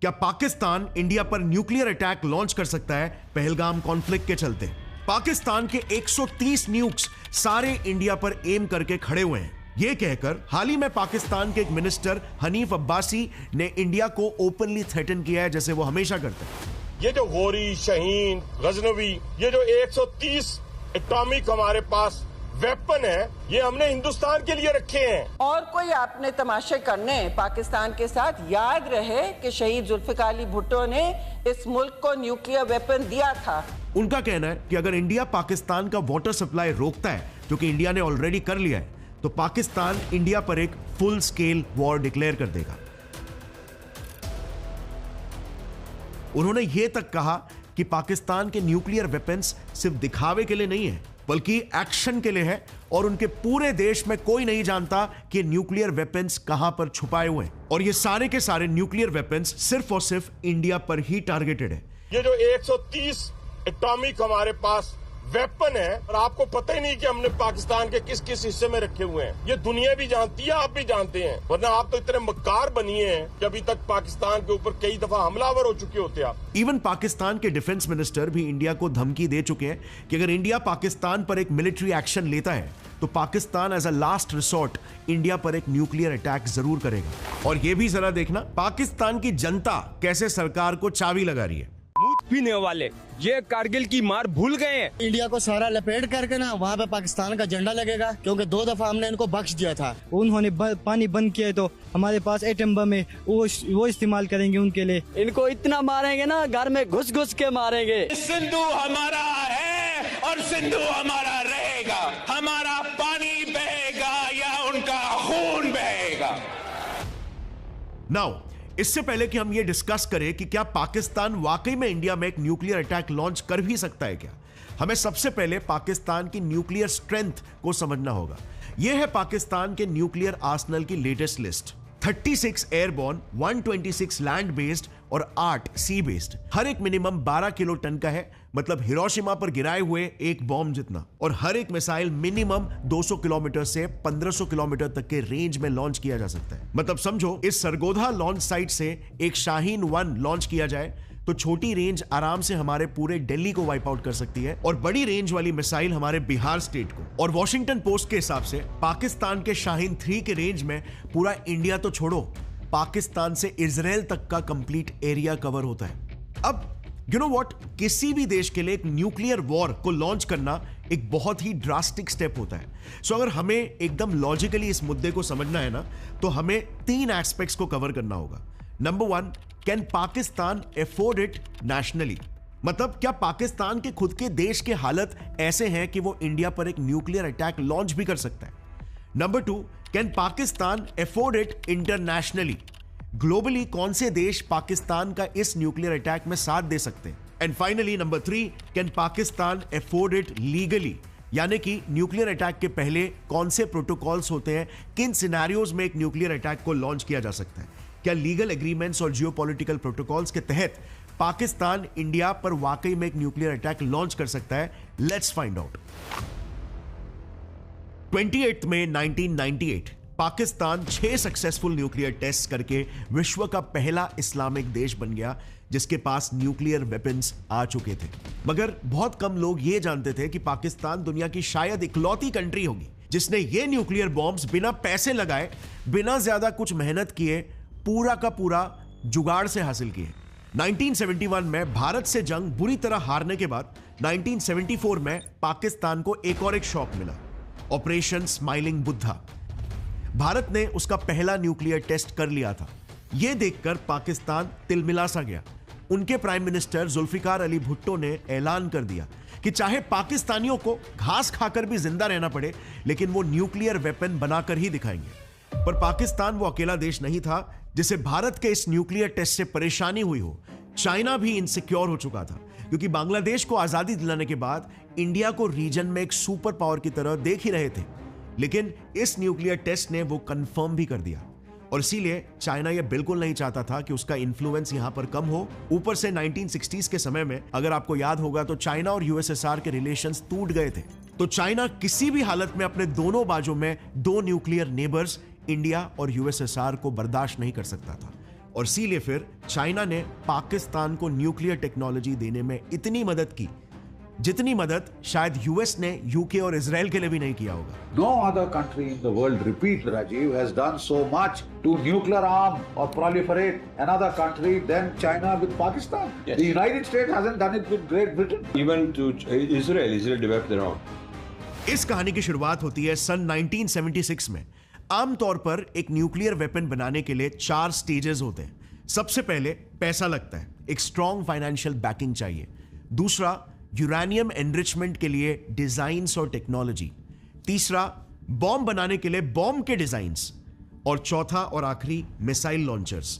क्या पाकिस्तान इंडिया पर nuclear attack launch कर सकता है पहलगाम कॉन्फ्लिक्ट के चलते? पाकिस्तान के 130 न्यूक्स सारे इंडिया पर एम करके खड़े हुए हैं। यह कहकर हाल ही में पाकिस्तान के एक मिनिस्टर हनीफ अब्बासी ने इंडिया को ओपनली थ्रेटन किया है, जैसे वो हमेशा करते हैं। ये जो गोरी, शाहीन, गजनवी, ये जो 130 एटॉमिक हमारे पास वेपन है, ये हमने हिंदुस्तान के लिए रखे हैं। और कोई आपने तमाशे करने पाकिस्तान के साथ? याद रहे कि शहीद जुल्फिकार अली भुट्टो ने इस मुल्क को न्यूक्लियर वेपन दिया था। उनका कहना है कि अगर इंडिया पाकिस्तान का वाटर सप्लाई रोकता है, जो कि इंडिया ने ऑलरेडी कर लिया है, तो पाकिस्तान इंडिया पर एक फुल स्केल वॉर डिक्लेयर कर देगा। उन्होंने यह तक कहा कि पाकिस्तान के न्यूक्लियर वेपन्स सिर्फ दिखावे के लिए नहीं है, बल्कि एक्शन के लिए है, और उनके पूरे देश में कोई नहीं जानता कि न्यूक्लियर वेपन्स कहां पर छुपाए हुए हैं, और ये सारे के सारे न्यूक्लियर वेपन्स सिर्फ और सिर्फ इंडिया पर ही टारगेटेड है। ये जो 130 एटॉमिक हमारे पास वेपन है, और आपको पता ही नहीं कि हमने पाकिस्तान के किस किस हिस्से में रखे हुए हैं। ये दुनिया भी जानती है, आप भी जानते हैं, वरना आप तो इतने मक्कार बनिए हैं कि अभी तक पाकिस्तान के ऊपर कई दफा हमलावर हो चुके होते आप। इवन पाकिस्तान के डिफेंस मिनिस्टर भी इंडिया को धमकी दे चुके हैं कि अगर इंडिया पाकिस्तान पर एक मिलिट्री एक्शन लेता है तो Pakistan as a last resort India पर एक न्यूक्लियर अटैक जरूर करेगा। और ये भी जरा देखना पाकिस्तान की जनता कैसे सरकार को चाबी लगा रही है। मूत पीने वाले ये कारगिल की मार भूल गए हैं। इंडिया को सारा लपेट करके ना वहाँ पे पाकिस्तान का झंडा लगेगा, क्योंकि 2 दफा हमने इनको बख्श दिया था। उन्होंने पानी बंद किया है तो हमारे पास एटम बम है, वो इस्तेमाल करेंगे उनके लिए। इनको इतना मारेंगे ना, घर में घुस घुस के मारेंगे। सिंधु हमारा है और सिंधु हमारा रहेगा। हमारा पानी बहेगा या उनका खून बहेगा। नाउ इससे पहले कि हम यह डिस्कस करें कि क्या पाकिस्तान वाकई में इंडिया में एक न्यूक्लियर अटैक लॉन्च कर भी सकता है क्या, हमें सबसे पहले पाकिस्तान की न्यूक्लियर स्ट्रेंथ को समझना होगा। यह है पाकिस्तान के न्यूक्लियर आर्सेनल की latest list. 36 airborne, 126 land based और 8 सी बेस्ड। हर एक मिनिमम 12 किलो टन का है, मतलब हिरोशिमा पर गिराए हुए एक बॉम्ब जितना। और हर एक मिसाइल मिनिमम 200 किलोमीटर से 1500 किलोमीटर तक के रेंज में लॉन्च किया जा सकता है। मतलब समझो इस सरगोधा लॉन्च साइट से एक शाहीन 1 लॉन्च किया जाए तो छोटी रेंज आराम से हमारे पूरे दिल्ली को वाइप आउट कर सकती है, और बड़ी रेंज वाली मिसाइल हमारे बिहार स्टेट को। और वॉशिंगटन पोस्ट के हिसाब से पाकिस्तान के शाहीन 3 के रेंज में पूरा इंडिया तो छोड़ो, पाकिस्तान से इजराइल तक का कंप्लीट एरिया कवर होता है। अब यू नो व्हाट, किसी भी देश के लिए एक न्यूक्लियर वॉर को लॉन्च करना एक बहुत ही ड्रास्टिक स्टेप होता है। सो अगर हमें एकदम लॉजिकली इस मुद्दे को समझना है ना, तो हमें 3 एस्पेक्ट्स को कवर करना होगा। Number 1, can Pakistan afford it nationally? मतलब क्या पाकिस्तान के खुद के देश के हालत ऐसे हैं कि वो इंडिया पर एक न्यूक्लियर अटैक लॉन्च भी कर सकता है? Number 2, can Pakistan afford it internationally? Globally कौन से देश पाकिस्तान का इस न्यूक्लियर अटैक में साथ दे सकते हैं? And finally number 3, can Pakistan afford it legally? यानी कि न्यूक्लियर अटैक के पहले कौन से प्रोटोकॉल्स होते हैं, किन सिनेरियोज में एक न्यूक्लियर अटैक को लॉन्च किया जा सकता है? क्या लीगल एग्रीमेंट्स और जियोपॉलिटिकल प्रोटोकॉल्स के तहत पाकिस्तान इंडिया पर वाकई में एक न्यूक्लियर अटैक लॉन्च कर सकता है? Let's find out. 28 मई 1998 पाकिस्तान 6 सक्सेसफुल न्यूक्लियर टेस्ट करके विश्व का पहला इस्लामिक देश बन गया जिसके पास न्यूक्लियर वेपन्स आ चुके थे। मगर बहुत कम लोग ये जानते थे कि पाकिस्तान दुनिया की शायद इकलौती कंट्री होगी जिसने ये न्यूक्लियर बॉम्ब्स बिना पैसे लगाए, बिना ज्यादा कुछ मेहनत किए, पूरा का पूरा जुगाड़ से हासिल किए। 1971 में भारत से जंग बुरी तरह हारने के बाद 1974 में पाकिस्तान को एक और एक शॉक मिला, ऑपरेशन स्माइलिंग बुद्धा। भारत ने उसका पहला न्यूक्लियर टेस्ट कर लिया था। यह देखकर पाकिस्तान तिलमिला सा गया। उनके प्राइम मिनिस्टर जुल्फिकार अली भुट्टो ने ऐलान कर दिया कि चाहे पाकिस्तानियों को घास खाकर भी जिंदा रहना पड़े, लेकिन वो न्यूक्लियर वेपन बनाकर ही दिखाएंगे। पर पाकिस्तान वो अकेला देश नहीं था जिसे भारत के इस न्यूक्लियर टेस्ट से परेशानी हुई हो। चाइना भी इनसिक्योर हो चुका था क्योंकि बांग्लादेश को आजादी दिलाने के बाद इंडिया को रीजन में एक सुपर पावर की तरह देख ही रहे थे, लेकिन इस न्यूक्लियर टेस्ट ने वो कंफर्म भी कर दिया। और इसीलिए चाइना यह बिल्कुल नहीं चाहता था कि उसका इन्फ्लुएंस यहां पर कम हो। ऊपर से 1960s के समय में, अगर आपको याद होगा, तो चाइना और यूएसएसआर के रिलेशंस टूट गए थे। तो चाइना किसी भी हालत में अपने दोनों बाजू में 2 न्यूक्लियर नेबर्स इंडिया और यूएसएसआर को बर्दाश्त नहीं कर सकता था। और इसीलिए फिर चाइना ने पाकिस्तान को न्यूक्लियर टेक्नोलॉजी देने में इतनी मदद की जितनी मदद शायद यूएस ने यूके और इजराइल के लिए भी नहीं किया होगा। No other country in the world, repeat Rajiv, has done so much to nuclear arm or proliferate another country than China with Pakistan. Yes. The United States hasn't done it with Great Britain. Even to Israel developed their own. इस कहानी की शुरुआत होती है सन 1976 में। आमतौर पर एक न्यूक्लियर वेपन बनाने के लिए 4 स्टेजेस होते हैं। सबसे पहले पैसा लगता है, एक स्ट्रॉन्ग फाइनेंशियल बैकिंग चाहिए। दूसरा, यूरेनियम एनरिचमेंट के लिए डिजाइन्स और टेक्नोलॉजी। तीसरा, बॉम्ब बनाने के लिए बॉम्ब के डिजाइन्स। और चौथा और आखिरी, missile launchers.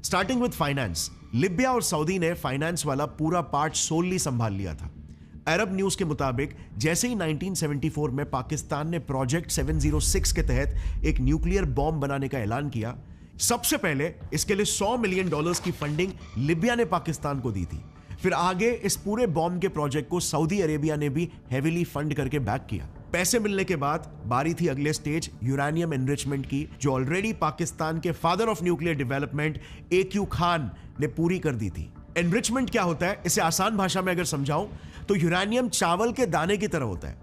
Starting with finance, Libya और सऊदी ने फाइनेंस वाला पूरा पार्ट सोलली संभाल लिया था। अरब न्यूज के मुताबिक जैसे ही 1974 में पाकिस्तान ने प्रोजेक्ट 706 के तहत एक न्यूक्लियर बॉम्ब बनाने का ऐलान किया, सबसे पहले इसके लिए $100 मिलियन की फंडिंग लिबिया ने पाकिस्तान को दी थी। फिर आगे इस पूरे बॉम्ब के प्रोजेक्ट को सऊदी अरेबिया ने भी हेवीली फंड करके बैक किया। पैसे मिलने के बाद बारी थी अगले स्टेज यूरेनियम एनरिचमेंट की, जो ऑलरेडी पाकिस्तान के father of nuclear development AQ Khan ने पूरी कर दी थी। एनरिचमेंट क्या होता है, इसे आसान भाषा में अगर समझाऊं तो यूरेनियम चावल के दाने की तरह होता है।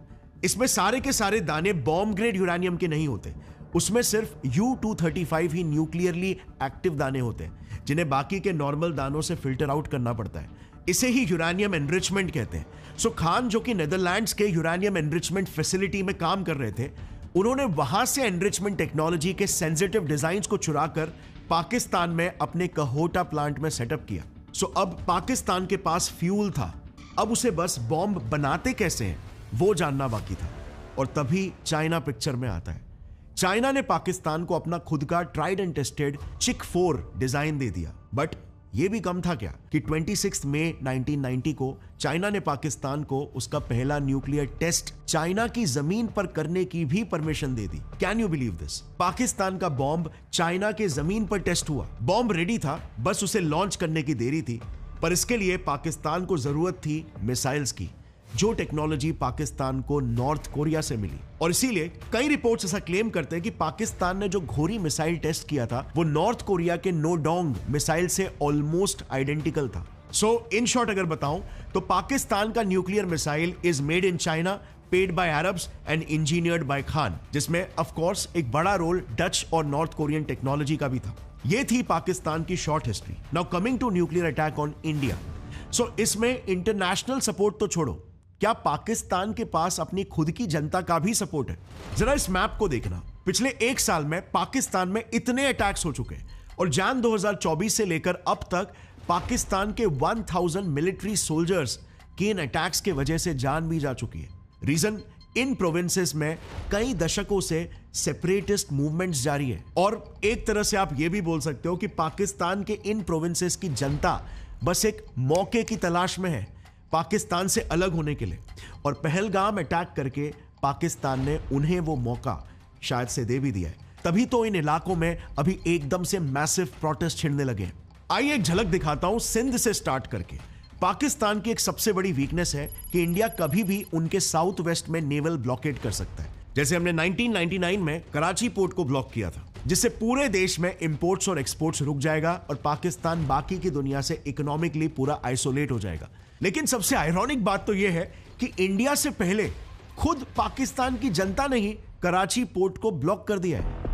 इसमें सारे के सारे दाने बॉम्ब ग्रेड यूरेनियम के नहीं होते, उसमें सिर्फ U-235 ही न्यूक्लियरली एक्टिव दाने होते हैं, जिन्हें बाकी के नॉर्मल दानों से फिल्टर आउट करना पड़ता है। इसे ही यूरेनियम एनरिचमेंट कहते हैं। सो खान, जो कि नेदरलैंड्स के यूरेनियम एनरिचमेंट फैसिलिटी में काम कर रहे थे, उन्होंने वहां से एनरिचमेंट टेक्नोलॉजी के सेंसिटिव डिजाइन्स को चुराकर पाकिस्तान में अपने कहोटा प्लांट में सेटअप किया। सो अब पाकिस्तान के पास फ्यूल था, अब उसे बस बॉम्ब बनाते कैसे हैं वो जानना बाकी था। और तभी चाइना पिक्चर में आता है। चाइना ने पाकिस्तान को अपना खुद का ट्राइड एंड टेस्टेड चिक-4 डिजाइन दे दिया। बट यह भी कम था क्या कि 26 मई 1990 को चाइना ने पाकिस्तान को उसका पहला न्यूक्लियर टेस्ट चाइना की जमीन पर करने की भी permission they the. Can you believe this? Pakistan का बॉम्ब चाइना के जमीन पर टेस्ट हुआ। बॉम्ब रेडी था, बस उसे लॉन्च करने की देरी थी। पर इसके लिए पाकिस्तान को जरूरत थी मिसाइल्स की, जो टेक्नोलॉजी पाकिस्तान को नॉर्थ कोरिया से मिली। और इसीलिए कई रिपोर्ट्स ऐसा क्लेम करते हैं कि पाकिस्तान ने जो घोरी मिसाइल टेस्ट किया था वो नॉर्थ कोरिया के नोडोंग मिसाइल से ऑलमोस्ट आइडेंटिकल था। सो इन शॉर्ट अगर बताऊं तो पाकिस्तान का nuclear missile is made in China, paid by Arabs and engineered by Khan, जिसमें ऑफ कोर्स एक बड़ा रोल डच और नॉर्थ कोरियन टेक्नोलॉजी का भी था। यह थी पाकिस्तान की short history. Now coming to nuclear attack on India. So इसमें इंटरनेशनल सपोर्ट तो छोड़ो, क्या पाकिस्तान के पास अपनी खुद की जनता का भी सपोर्ट है? जरा इस मैप को देखना। पिछले 1 साल में पाकिस्तान में इतने अटैक्स हो चुके और जैन 2024 से लेकर अब तक पाकिस्तान के 1000 मिलिट्री सोल्जर्स की इन अटैक्स के वजह से जान भी जा चुकी है। रीजन, इन प्रोविंसेस में कई दशकों से सेपरेटिस्ट मूवमेंट्स जारी है। और एक तरह से आप यह भी बोल सकते हो कि पाकिस्तान के इन प्रोविंसेस की जनता बस एक मौके की तलाश में है पाकिस्तान से अलग होने के लिए। और पहलगाम अटैक करके पाकिस्तान ने उन्हें वो मौका शायद से दे भी दिया है। तभी तो इन इलाकों में अभी एकदम से मैसिव प्रोटेस्ट छिड़ने लगे हैं। आइए एक झलक दिखाता हूं सिंध से स्टार्ट करके। पाकिस्तान की एक सबसे बड़ी वीकनेस है कि इंडिया कभी भी उनके साउथ वेस्ट में नेवल ब्लॉकेड कर सकता है। जैसे हमने 1999 में कराची पोर्ट को ब्लॉक किया था, जिससे पूरे देश में इंपोर्ट्स और एक्सपोर्ट्स रुक जाएगा और पाकिस्तान बाकी की दुनिया से इकोनॉमिकली पूरा आइसोलेट हो जाएगा। लेकिन सबसे आयरॉनिक बात तो यह है कि इंडिया से पहले खुद पाकिस्तान की जनता ने ही कराची पोर्ट को ब्लॉक कर दिया है।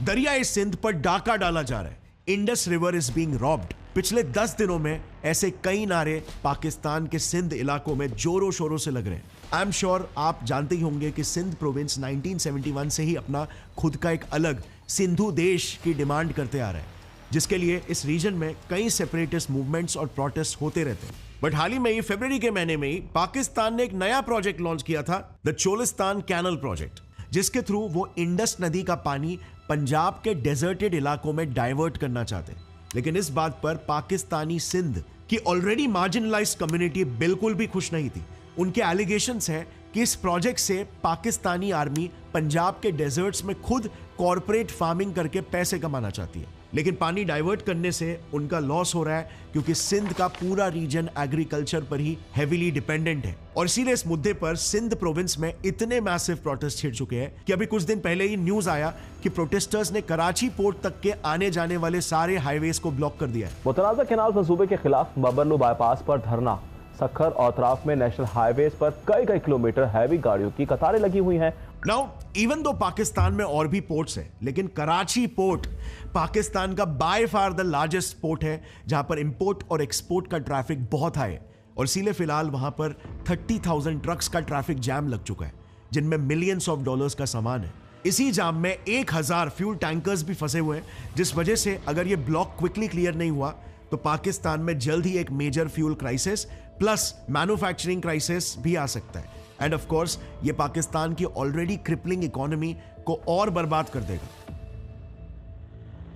दरियाए सिंध पर डाका डाला जा रहा है। Indus river is being robbed. पिछले 10 दिनों में ऐसे कई नारे पाकिस्तान के सिंध इलाकों में जोरों शोरों से लग रहे हैं। आई एम श्योर आप जानते ही होंगे कि सिंध प्रोविंस 1971 से ही अपना खुद का एक अलग सिंधु देश की डिमांड करते आ रहा है, जिसके लिए इस रीजन में कई सेपरेटिस्ट मूवमेंट्स और प्रोटेस्ट होते रहते हैं। बट हाल ही में ही फरवरी के महीने में ही पाकिस्तान ने एक नया प्रोजेक्ट लॉन्च किया था, द चोलिस्तान कैनल प्रोजेक्ट, जिसके थ्रू वो इंडस नदी का पानी पंजाब के डेजर्टेड इलाकों में डाइवर्ट करना चाहते हैं। लेकिन इस बात पर पाकिस्तानी सिंध की ऑलरेडी मार्जिनलाइज्ड कम्युनिटी बिल्कुल भी खुश नहीं थी। उनके एलिगेशंस हैं कि इस प्रोजेक्ट से पाकिस्तानी आर्मी पंजाब के डेजर्ट्स में खुद कॉर्पोरेट फार्मिंग करके पैसे कमाना चाहती है। लेकिन पानी डाइवर्ट करने से उनका लॉस हो रहा है क्योंकि सिंध का पूरा रीजन एग्रीकल्चर पर ही हेवीली डिपेंडेंट है। और इसीलिए इस मुद्दे पर सिंध प्रोविंस में इतने मैसिव प्रोटेस्ट छिड़ चुके हैं कि अभी कुछ दिन पहले ही न्यूज आया कि प्रोटेस्टर्स ने कराची पोर्ट तक के आने जाने वाले सारे हाईवेज को ब्लॉक कर दिया है। मुतनाज़ा कैनाल मंसूबे के खिलाफ बबरलू बाईपास पर धरना, सखर और अतराफ में नेशनल हाईवेज पर कई किलोमीटर हैवी गाड़ियों की कतारें लगी हुई हैं। नाउ इवन दो पाकिस्तान में और भी पोर्ट्स हैं, लेकिन कराची पोर्ट पाकिस्तान का by far the largest port है जहां पर इंपोर्ट और एक्सपोर्ट का ट्रैफिक बहुत हाई है। और इसीलिए फिलहाल वहां पर 30,000 ट्रक्स का ट्रैफिक जैम लग चुका है जिनमें मिलियंस ऑफ डॉलर्स का सामान है। इसी जाम में 1000 फ्यूल टैंकर्स भी फंसे हुए हैं, जिस वजह से अगर ये ब्लॉक क्विकली क्लियर नहीं हुआ तो पाकिस्तान में जल्द ही एक major fuel crisis plus manufacturing crisis भी आ सकता है। एंड ऑफ कोर्स ये पाकिस्तान की ऑलरेडी क्रिपलिंग इकोनॉमी को और बर्बाद कर देगा।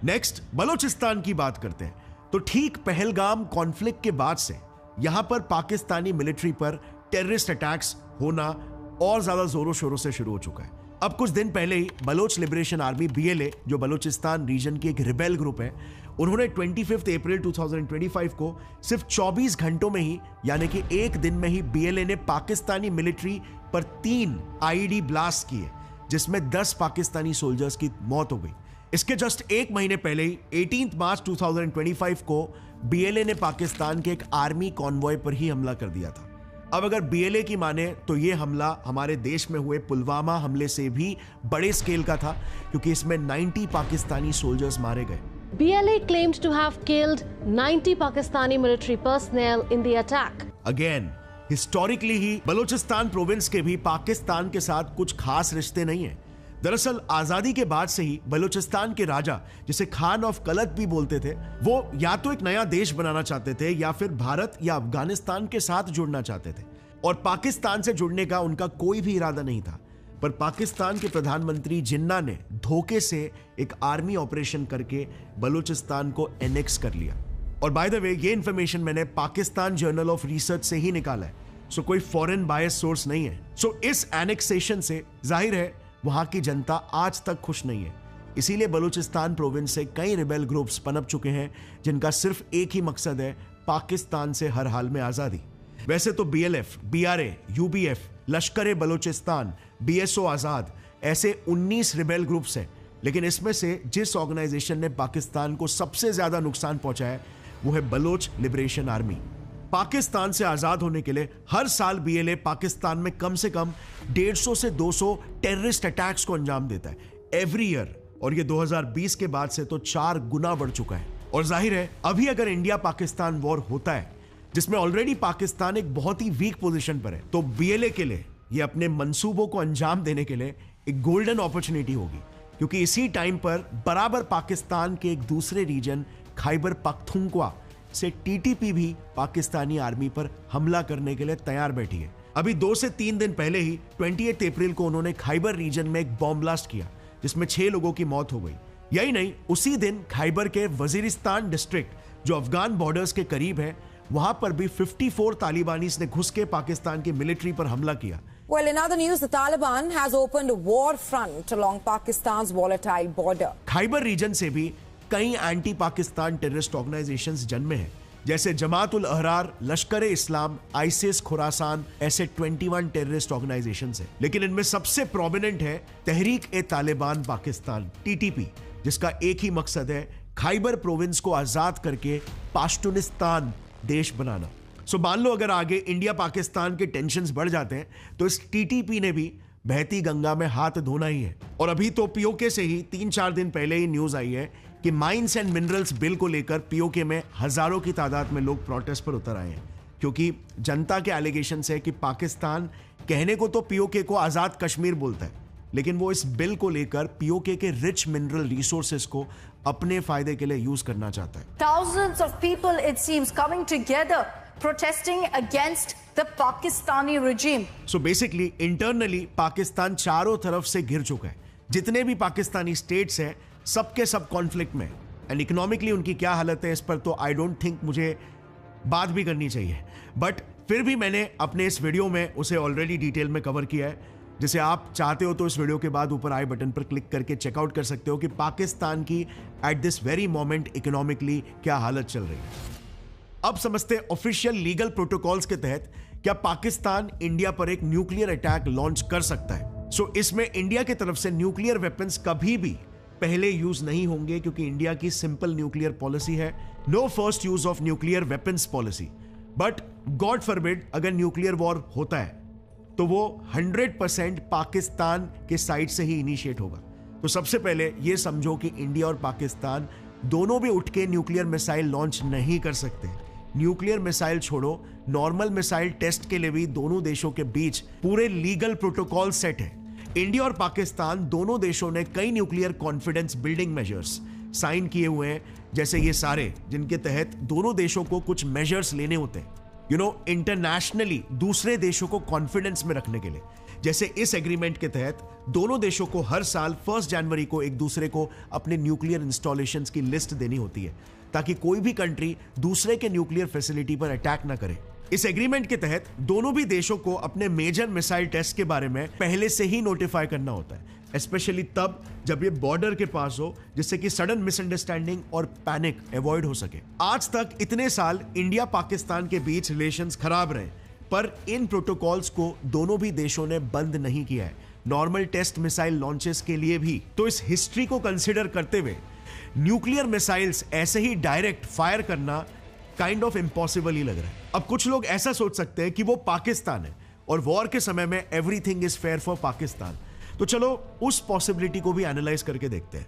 नेक्स्ट बलूचिस्तान की बात करते हैं तो ठीक पहलगाम कॉन्फ्लिक्ट के बाद से यहां पर पाकिस्तानी मिलिट्री पर टेररिस्ट अटैक्स होना और ज्यादा जोरों शोरों से शुरू हो चुका है। अब कुछ दिन पहले ही बलोच लिबरेशन आर्मी BLA, जो बलूचिस्तान रीजन की एक रिबेल ग्रुप है, उन्होंने 25 अप्रैल 2025 को सिर्फ 24 घंटों में ही यानी कि एक दिन में ही BLA ने पाकिस्तानी मिलिट्री पर 3 IED ब्लास्ट किए जिसमें 10 पाकिस्तानी सोल्जर्स की मौत हो गई। इसके जस्ट एक महीने पहले ही 18 मार्च 2025 को BLA ने पाकिस्तान के एक आर्मी कॉन्वॉय पर ही हमला कर दिया था। अब अगर BLA की माने तो यह हमला हमारे देश में हुए पुलवामा हमले से भी बड़े स्केल का था क्योंकि इसमें 90 पाकिस्तानी सोल्जर्स मारे गए। BLA claimed to have killed 90 Pakistani military personnel in the attack. Again, historically he Balochistan province के भी पाकिस्तान के साथ कुछ खास रिश्ते नहीं है। दरअसल आजादी के बाद से ही बलूचिस्तान के राजा, जिसे खान ऑफ कलत भी बोलते थे, वो या तो एक नया देश बनाना चाहते थे या फिर भारत या अफगानिस्तान के साथ जुड़ना चाहते थे और पाकिस्तान से जुड़ने का उनका कोई भी इरादा नहीं था। पर पाकिस्तान के प्रधानमंत्री जिन्ना ने धोखे से एक आर्मी ऑपरेशन करके बलूचिस्तान को एनेक्स कर लिया। और बाय द वे ये इंफॉर्मेशन मैंने पाकिस्तान जर्नल ऑफ रिसर्च से ही निकाला है, सो कोई फॉरेन बायस सोर्स नहीं है। सो इस एनेक्सेशन से जाहिर है वहां की जनता आज तक खुश नहीं है। इसीलिए बलूचिस्तान प्रोविंस से कई रिबेल ग्रुप्स पनप चुके हैं जिनका सिर्फ एक ही मकसद है, पाकिस्तान से हर हाल में आजादी। वैसे तो BLF, BRA, UBF, लश्कर बलूचिस्तान, BSO आजाद ऐसे 19 रिबेल ग्रुप्स हैं, लेकिन इसमें से जिस ऑर्गेनाइजेशन ने पाकिस्तान को सबसे ज्यादा नुकसान पहुंचाया वो है बलोच लिबरेशन आर्मी। पाकिस्तान से आजाद होने के लिए हर साल BLA पाकिस्तान में कम से कम 150 से 200 टेररिस्ट अटैक्स को अंजाम देता है एवरी ईयर, और ये 2020 के बाद से तो 4 गुना बढ़ चुका है। और जाहिर है अभी अगर इंडिया पाकिस्तान वॉर होता है जिसमें ऑलरेडी पाकिस्तान एक बहुत ही वीक पोजीशन पर है, तो BLA के लिए ये अपने मंसूबों को अंजाम देने के लिए एक गोल्डन अपॉर्चुनिटी होगी, क्योंकि इसी टाइम पर बराबर पाकिस्तान के एक दूसरे रीजन खैबर पख्तूनख्वा से TTP भी पाकिस्तानी आर्मी पर हमला करने के लिए तैयार बैठी है। अभी 2 से 3 दिन पहले ही 28 अप्रैल को उन्होंने खैबर रीजन में एक बॉम्ब ब्लास्ट किया जिसमें 6 लोगों की मौत हो गई। यही नहीं, उसी दिन खैबर के वजीरिस्तान डिस्ट्रिक्ट जो अफगान बॉर्डर्स के करीब है, वहां पर भी 54 तालिबानीज ने घुस के पाकिस्तान की मिलिट्री पर हमला किया। Well, in other news, the Taliban has opened a war front along Pakistan's volatile border. Khyber region से भी कई एंटी पाकिस्तान टेररिस्ट ऑर्गेनाइजेशंस जन्मे हैं, जैसे जमात-उल अहरार, लश्कर इस्लाम, आईसिस, खुरासान, ऐसे 21 टेररिस्ट ऑर्गेनाइजेशंस हैं। लेकिन इनमें सबसे प्रोमिनेंट है तहरीक-ए-तालिबान पाकिस्तान TTP, जिसका एक ही मकसद है खैबर प्रोविंस को आजाद करके पाश्तूनिस्तान देश बनाना। सो मान लो अगर आगे इंडिया पाकिस्तान के टेंशन्स बढ़ जाते हैं तो इस TTP ने भी बहती गंगा में हाथ धोना ही है। और अभी तो POK से ही 3-4 दिन पहले ही न्यूज आई है कि माइंस एंड मिनरल्स बिल को लेकर POK में हजारों की तादाद में लोग प्रोटेस्ट पर उतर आए हैं, क्योंकि जनता के एलिगेशन है कि पाकिस्तान कहने को तो POK को आजाद कश्मीर बोलता है, लेकिन वो इस बिल को लेकर POK के रिच मिनरल रिसोर्सेस को अपने फायदे के लिए यूज करना चाहता है। Thousands of people, it seems, coming together protesting against the Pakistani regime. So basically, internally Pakistan चारों तरफ से घिर चुका है। जितने भी पाकिस्तानी स्टेट्स हैं, सबके सब कॉन्फ्लिक्ट में, एंड इकोनॉमिकली उनकी क्या हालत है इस पर तो आई डोंट थिंक मुझे बात भी करनी चाहिए, बट फिर भी मैंने अपने इस वीडियो में उसे ऑलरेडी डिटेल में कवर किया है। जिसे आप चाहते हो तो इस वीडियो के बाद ऊपर आई बटन पर क्लिक करके चेकआउट कर सकते हो कि पाकिस्तान की at this very moment economically क्या हालत चल रही है। अब समझते ऑफिशियल लीगल प्रोटोकॉल्स के तहत क्या पाकिस्तान इंडिया पर एक न्यूक्लियर अटैक लॉन्च कर सकता है। सो इसमें इंडिया की तरफ से न्यूक्लियर वेपन्स कभी भी पहले यूज नहीं होंगे, क्योंकि इंडिया की सिंपल न्यूक्लियर पॉलिसी है, no first use of nuclear weapons policy. But god forbid अगर न्यूक्लियर वॉर होता है तो वो 100% पाकिस्तान के साइड से ही इनिशिएट होगा। तो सबसे पहले ये समझो कि इंडिया और पाकिस्तान दोनों भी उठ के न्यूक्लियर मिसाइल लॉन्च नहीं कर सकते। न्यूक्लियर मिसाइल छोड़ो, नॉर्मल मिसाइल टेस्ट के लिए भी दोनों देशों के बीच पूरे लीगल प्रोटोकॉल सेट है। इंडिया और पाकिस्तान दोनों देशों ने कई nuclear confidence building measures sign किए हुए हैं, जैसे ये सारे, जिनके तहत दोनों देशों को कुछ मेजर्स लेने होते हैं इंटरनेशनली दूसरे देशों को कॉन्फिडेंस में रखने के लिए। जैसे इस एग्रीमेंट के तहत दोनों देशों को हर साल 1 जनवरी को एक दूसरे को अपने न्यूक्लियर इंस्टॉलेशंस की लिस्ट देनी होती है, ताकि कोई भी कंट्री दूसरे के न्यूक्लियर फैसिलिटी पर अटैक ना करे। इस एग्रीमेंट के तहत दोनों भी देशों को अपने मेजर मिसाइल टेस्ट के बारे में पहले से ही नोटिफाई करना होता है, स्पेशली तब जब ये बॉर्डर के पास हो, जिससे कि सडन मिसअंडरस्टैंडिंग और पैनिक अवॉइड हो सके। आज तक इतने साल इंडिया पाकिस्तान के बीच रिलेशंस खराब रहे, पर इन प्रोटोकॉल्स को दोनों भी देशों ने बंद नहीं किया है, नॉर्मल टेस्ट मिसाइल लॉन्चेस के लिए भी। तो इस हिस्ट्री को कंसिडर करते हुए न्यूक्लियर मिसाइल्स ऐसे ही डायरेक्ट फायर करना काइंड ऑफ इम्पॉसिबल ही लग रहा है। अब कुछ लोग ऐसा सोच सकते हैं कि वो पाकिस्तान है और वॉर के समय में everything is fair for Pakistan. तो चलो उस पॉसिबिलिटी को भी एनालाइज करके देखते हैं।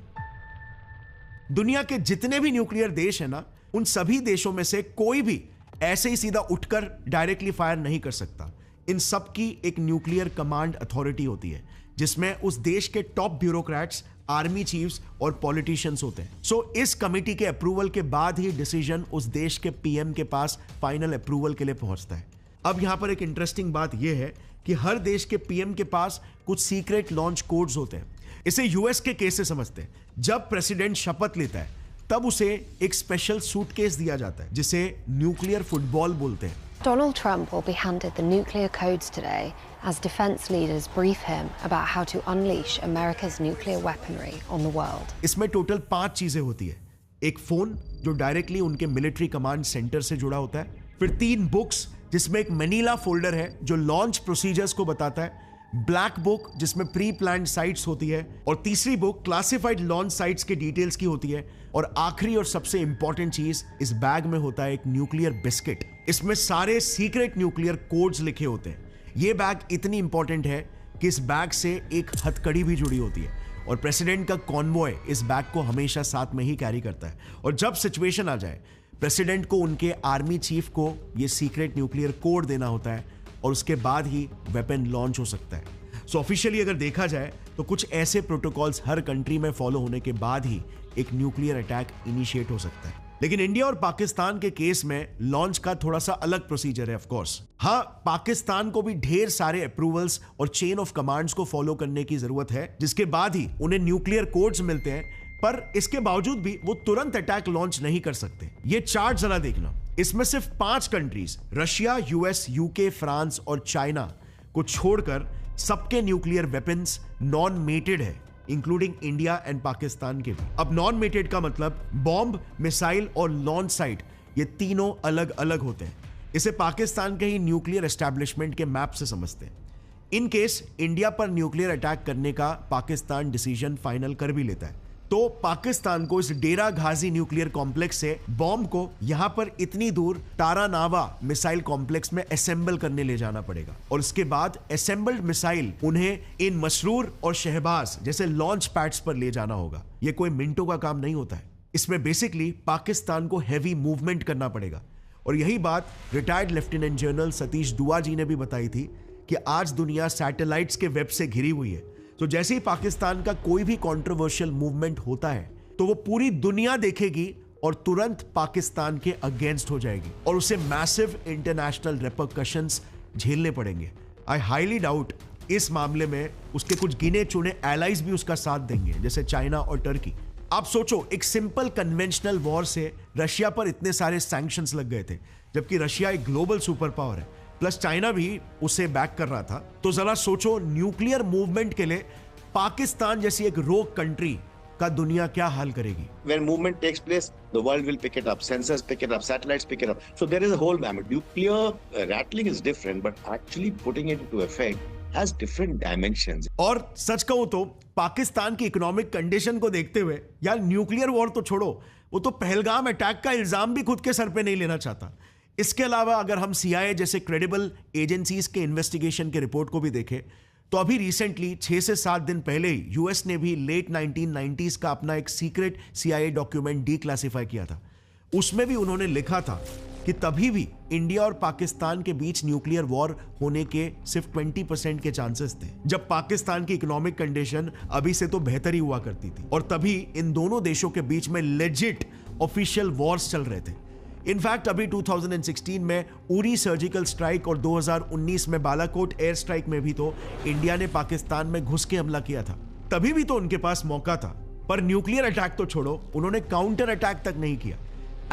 दुनिया के जितने भी न्यूक्लियर देश हैं ना, उन सभी देशों में से कोई भी ऐसे ही सीधा उठकर डायरेक्टली फायर नहीं कर सकता। इन सब की एक न्यूक्लियर कमांड अथॉरिटी होती है, जिसमें उस देश के टॉप ब्यूरोक्रेट्स, आर्मी चीफ्स और पॉलिटिशियंस होते हैं। सो इस कमिटी के अप्रूवल के बाद ही डिसीजन उस देश के पीएम के पास फाइनल अप्रूवल के लिए पहुंचता है। अब यहां पर एक इंटरेस्टिंग बात यह है कि हर देश के पीएम के पास कुछ सीक्रेट लॉन्च कोड्स होते हैं। इसे यूएस के केस से समझते हैं। जब प्रेसिडेंट शपथ लेता है तब उसे एक स्पेशल सूटकेस दिया जाता है, जिसे न्यूक्लियर फुटबॉल बोलते हैं। Donald Trump will be handed the nuclear codes today as defense leaders brief him about how to unleash America's nuclear weaponry on the world. इसमें टोटल 5 चीजें होती है। एक फोन जो डायरेक्टली उनके मिलिट्री कमांड सेंटर से जुड़ा होता है, फिर 3 बुक्स जिसमें एक मैनीला फोल्डर है जो लॉन्च प्रोसीजर्स को बताता है, ब्लैक बुक जिसमें प्री प्लान्ड साइट्स होती है, और तीसरी बुक क्लासिफाइड लॉन्च साइट्स की डिटेल्स की होती है, और आखिरी और सबसे इंपॉर्टेंट चीज इस बैग में होता है एक न्यूक्लियर बिस्किट। इसमें सारे सीक्रेट न्यूक्लियर कोड्स लिखे होते हैं। यह बैग इतनी इंपॉर्टेंट है कि इस बैग से एक हथकड़ी भी जुड़ी होती है, और प्रेसिडेंट का कॉन्वॉय इस बैग को हमेशा साथ में ही कैरी करता है। और जब सिचुएशन आ जाए, प्रेसिडेंट को उनके आर्मी चीफ को यह सीक्रेट न्यूक्लियर कोड देना होता है, और उसके बाद ही वेपन लॉन्च हो सकता है। सो ऑफिशियली अगर देखा जाए तो कुछ ऐसे प्रोटोकॉल्स हर कंट्री में फॉलो होने के बाद ही एक न्यूक्लियर अटैक इनिशिएट हो सकता है। लेकिन इंडिया और पाकिस्तान के केस में लॉन्च का थोड़ा सा अलग प्रोसीजर है। ऑफ कोर्स हाँ, पाकिस्तान को भी ढेर सारे अप्रूवल्स और चेन ऑफ कमांड्स को फॉलो करने की जरूरत है, जिसके बाद ही उन्हें न्यूक्लियर कोड्स मिलते हैं। पर इसके बावजूद भी वो तुरंत अटैक लॉन्च नहीं कर सकते। ये चार्ट जरा देखना, इसमें सिर्फ 5 countries, Russia, US, UK, France और चाइना को छोड़कर सबके न्यूक्लियर वेपन्स नॉन मेटेड है, इंक्लूडिंग इंडिया एंड पाकिस्तान के भी। अब नॉन मेटेड का मतलब बॉम्ब, मिसाइल और लॉन्च साइट, ये तीनों अलग अलग होते हैं। इसे पाकिस्तान के ही न्यूक्लियर एस्टैब्लिशमेंट के मैप से समझते हैं। इन केस इंडिया पर न्यूक्लियर अटैक करने का पाकिस्तान डिसीजन फाइनल कर भी लेता है, तो पाकिस्तान को इस डेरा गाजी न्यूक्लियर कॉम्प्लेक्स से बॉम्ब को यहां पर इतनी दूर तारानावा मिसाइल कॉम्प्लेक्स में असेंबल करने ले जाना पड़ेगा, और उसके बाद असेंबल्ड मिसाइल उन्हें इन मसरूर और शहबाज जैसे लॉन्च पैड्स पर ले जाना होगा। यह कोई मिनटों का काम नहीं होता है। इसमें बेसिकली पाकिस्तान को हैवी मूवमेंट करना पड़ेगा, और यही बात रिटायर्ड लेफ्टिनेंट जनरल सतीश दुआ जी ने भी बताई थी कि आज दुनिया सैटेलाइट्स के वेब से घिरी हुई है। तो जैसे ही पाकिस्तान का कोई भी कंट्रोवर्शियल मूवमेंट होता है तो वो पूरी दुनिया देखेगी और तुरंत पाकिस्तान के अगेंस्ट हो जाएगी, और उसे मैसिव इंटरनेशनल रिपरकशंस झेलने पड़ेंगे। आई हाईली डाउट इस मामले में उसके कुछ गिने चुने एलाइज भी उसका साथ देंगे, जैसे चाइना और टर्की। आप सोचो, एक सिंपल कन्वेंशनल वॉर से रशिया पर इतने सारे सैंक्शंस लग गए थे, जबकि रशिया एक ग्लोबल सुपर पावर है। प्लस चाइना भी उसे बैक कर रहा था। तो जरा सोचो, न्यूक्लियर मूवमेंट के लिए पाकिस्तान जैसी एक रोग कंट्री का दुनिया क्या हाल करेगी। When movement takes place, the world will pick it up. Sensors pick it up. Satellites pick it up. So there is a whole gamut. Nuclear rattling is different, but actually putting it into effect has different dimensions. और सच कहूं तो पाकिस्तान की economic condition को देखते हुए यार nuclear war तो छोड़ो, वो तो पहलगाम अटैक का इल्जाम भी खुद के सर पे नहीं लेना चाहता। इसके अलावा अगर हम CIA जैसे क्रेडिबल एजेंसीज के इन्वेस्टिगेशन के रिपोर्ट को भी देखें तो अभी रिसेंटली 6 से 7 दिन पहले ही यूएस ने भी लेट 1990s का अपना एक सीक्रेट CIA डॉक्यूमेंट डीक्लासिफाई किया था। उसमें भी उन्होंने लिखा था कि तभी भी इंडिया और पाकिस्तान के बीच न्यूक्लियर वॉर होने के सिर्फ 20% के चांसेस थे, जब पाकिस्तान की इकोनॉमिक कंडीशन अभी से तो बेहतर ही हुआ करती थी और तभी इन दोनों देशों के बीच में लेजिट ऑफिशियल वॉर्स चल रहे थे। इनफैक्ट अभी 2016 में उरी सर्जिकल स्ट्राइक और 2019 में बालाकोट एयर स्ट्राइक में भी तो इंडिया ने पाकिस्तान में घुस के हमला किया था। तभी भी तो उनके पास मौका था, पर न्यूक्लियर अटैक तो छोड़ो, उन्होंने काउंटर अटैक तक नहीं किया।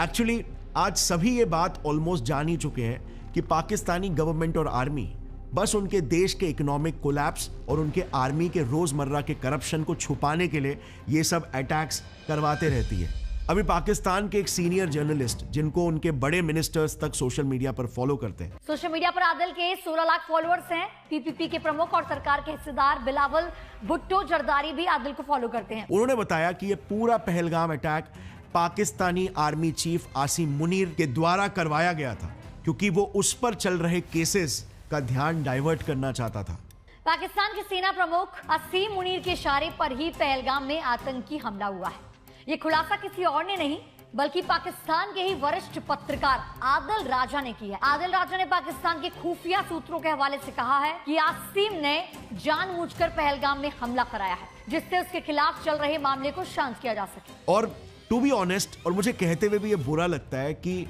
एक्चुअली आज सभी ये बात ऑलमोस्ट जान ही चुके हैं कि पाकिस्तानी गवर्नमेंट और आर्मी बस उनके देश के इकोनॉमिक कोलैप्स और उनके आर्मी के रोजमर्रा के करप्शन को छुपाने के लिए ये सब अटैक्स करवाते रहती है। अभी पाकिस्तान के एक सीनियर जर्नलिस्ट, जिनको उनके बड़े मिनिस्टर्स तक सोशल मीडिया पर फॉलो करते हैं, सोशल मीडिया पर आदिल के 16 लाख फॉलोअर्स हैं। PPP के प्रमुख और सरकार के हिस्सेदार बिलावल भुट्टो जरदारी भी आदिल को फॉलो करते हैं। उन्होंने बताया कि ये पूरा Pahalgam attack Pakistani army chief Asim Munir के द्वारा करवाया गया था, क्योंकि वो उस पर चल रहे केसेस का ध्यान डाइवर्ट करना चाहता था। पाकिस्तान के सेना प्रमुख आसिम मुनीर के इशारे पर ही पहलगाम में आतंकी हमला हुआ है। ये खुलासा किसी और ने नहीं बल्कि पाकिस्तान के ही वरिष्ठ पत्रकार आदिल राजा ने की है। आदिल राजा ने पाकिस्तान के खुफिया सूत्रों के हवाले से कहा है कि आसिम ने जानबूझकर पहलगाम में हमला कराया है, जिससे उसके खिलाफ चल रहे मामले को शांत किया जा सके। और टू बी ऑनेस्ट, और मुझे कहते हुए भी ये बुरा लगता है कि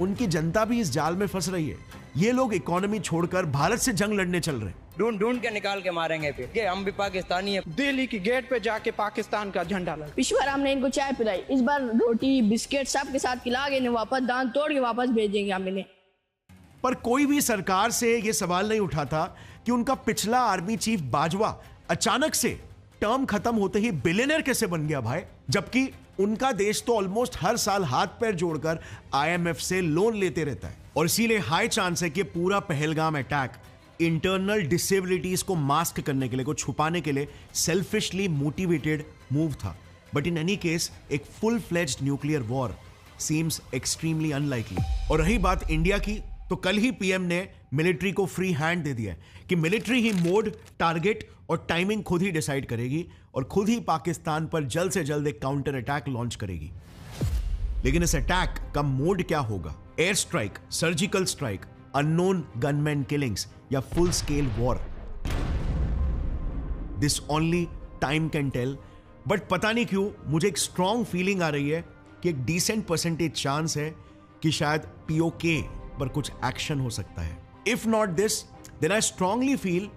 उनकी जनता भी इस जाल में फंस रही है। ये लोग इकोनॉमी छोड़कर भारत से जंग लड़ने चल रहे हैं। ढूंढ ढूंढ के निकाल के मारेंगे फिर कि हम भी पाकिस्तानी हैं। दिल्ली की गेट पे जाके पाकिस्तान का झंडा लगा। पिछली बार हमने इनको चाय पिलाई, इस बार रोटी बिस्किट सब के साथ खिला के वापस दांत तोड़ के वापस भेजेंगे हमें। पर कोई भी सरकार से ये सवाल नहीं उठाता कि उनका पिछला आर्मी चीफ बाजवा अचानक से टर्म खत्म होते ही बिलियनर कैसे बन गया भाई, जबकि उनका देश तो ऑलमोस्ट हर साल हाथ पैर जोड़कर IMF से लोन लेते रहता है। और इसीलिए हाई चांस है कि पूरा पहलगाम अटैक इंटरनल डिसेबिलिटीज को मास्क करने के लिए, को छुपाने के लिए सेल्फिशली मोटिवेटेड मूव था। बट इन एनी केस एक full fledged nuclear war seems extremely unlikely. और रही बात इंडिया की, तो कल ही PM ने मिलिट्री को फ्री हैंड दे दिया है कि मिलिट्री ही मोड, टारगेट और टाइमिंग खुद ही डिसाइड करेगी और खुद ही पाकिस्तान पर जल्द से जल्द एक काउंटर अटैक लॉन्च करेगी। लेकिन इस अटैक का मोड क्या होगा? Air strike, surgical strike, unknown gunman killings या full scale war? This only time can tell. But पता नहीं क्यों मुझे एक स्ट्रॉन्ग फीलिंग आ रही है कि एक डिसेंट परसेंटेज चांस है कि शायद POK पर कुछ एक्शन हो सकता है। If not this, then I strongly feel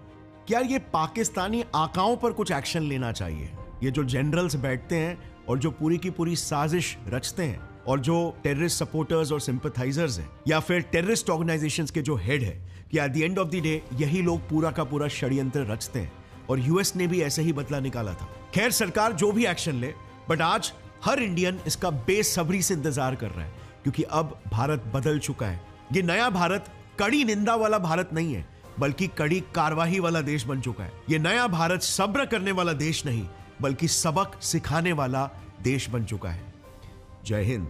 कि यार ये पाकिस्तानी आकाओं पर कुछ एक्शन लेना चाहिए। ये जो जनरल्स बैठते हैं और जो पूरी की पूरी साजिश रचते हैं और जो टेररिस्ट सपोर्टर्स और सिंपैथाइजर्स हैं या फिर टेररिस्ट ऑर्गेनाइजेशंस के जो हेड है, कि at the end of the day यही लोग पूरा का पूरा षड्यंत्र रचते हैं। और US ने भी ऐसे ही बदला निकाला था। खैर, सरकार जो भी एक्शन ले, बट आज हर इंडियन इसका बेसब्री से इंतजार कर रहा है, क्योंकि अब भारत बदल चुका है। ये नया भारत कड़ी निंदा वाला भारत नहीं है, बल्कि कड़ी कार्रवाई वाला देश बन चुका है। ये नया भारत सब्र करने वाला देश नहीं, बल्कि सबक सिखाने वाला देश बन चुका है। जय हिंद।